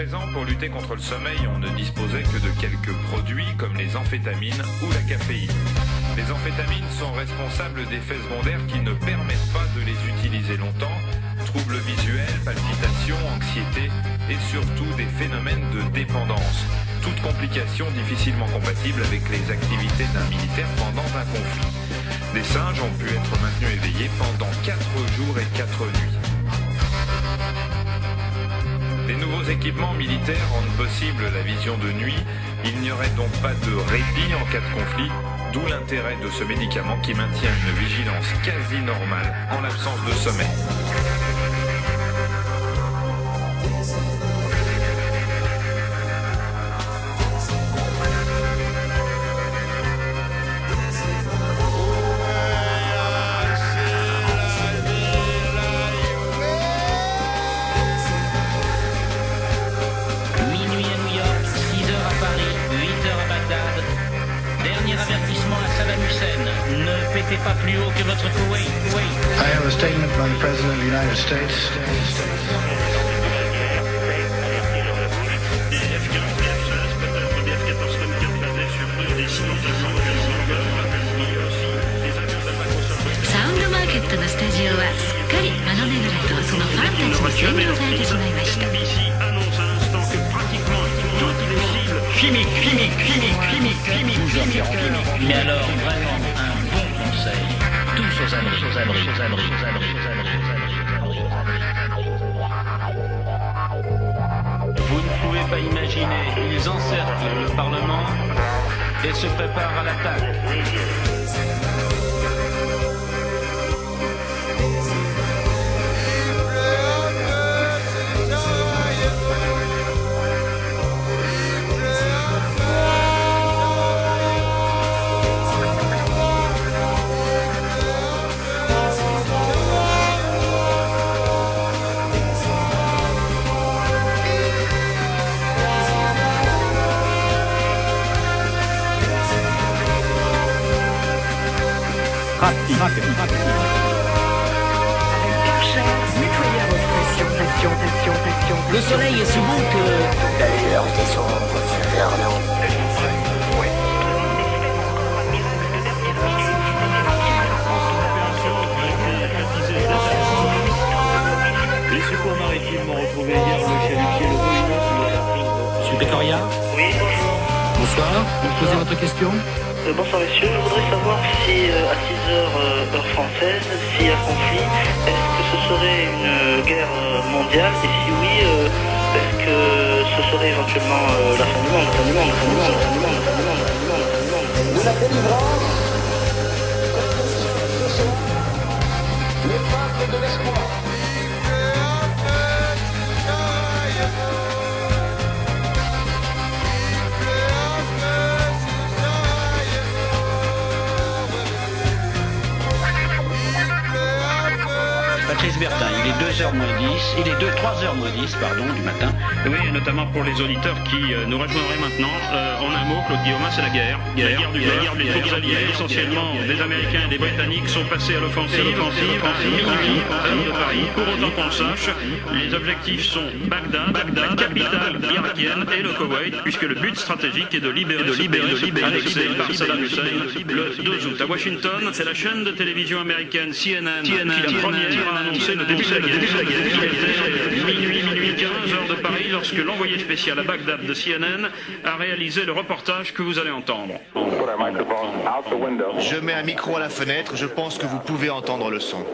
présent, pour lutter contre le sommeil, on ne disposait que de quelques produits comme les amphétamines ou la caféine. Les amphétamines sont responsables d'effets secondaires qui ne permettent pas de les utiliser longtemps, troubles visuels, palpitations, anxiété et surtout des phénomènes de dépendance. Toute complication difficilement compatible avec les activités d'un militaire pendant un conflit. Des singes ont pu être maintenus éveillés pendant 4 jours et 4 nuits. Les nouveaux équipements militaires rendent possible la vision de nuit. Il n'y aurait donc pas de répit en cas de conflit, d'où l'intérêt de ce médicament qui maintient une vigilance quasi normale en l'absence de sommeil. Pas plus haut que votre Koweït. I have a statement by the President of the United States. Sound Market のスタジオはすっかりマノネグラとそのファンたちに占領されてしまいました。Mais alors vraiment un bon conseil, tous aux abris, aux abris, aux abris, aux abris, aux abris, aux abris. Vous ne pouvez pas imaginer, ils encerclent le Parlement et se préparent à l'attaque. Le soleil est si beau que... D'ailleurs, des ombres vers nous. Les secours maritimes m'ont retrouvé hier le chalutier Le Rouillon sous le parking. Monsieur Pécoria. Oui, Bonsoir, vous posez votre question. bonsoir messieurs, je voudrais savoir si à 6h heure française, s'il y a conflit, est-ce que ce serait une guerre mondiale et si oui, est-ce que ce serait éventuellement la fin du monde, De la délivrance, l'épreuve de l'espoir. Patrice Bertin, il est 2h moins 10, il est 3h moins 10, pardon, du matin. Oui, et notamment pour les auditeurs qui nous rejoindraient maintenant. En un mot, Claude Guillaume, c'est la guerre. La guerre du Golfe. Les troupes alliées, essentiellement des Américains et des Britanniques, sont passés à l'offensive à minuit, heure de Paris. Pour autant qu'on le sache, les objectifs sont Bagdad, capitale irakienne, et le Koweït, puisque le but stratégique est de libérer annexé par Saddam Hussein le 2 août. À Washington, c'est la chaîne de télévision américaine CNN qui la première a annoncé le début de la guerre. Il était minuit 15 heures de Paris lorsque l'envoyé spécial à Bagdad de CNN a réalisé le reportage que vous allez entendre. Je mets un micro à la fenêtre, je pense que vous pouvez entendre le son.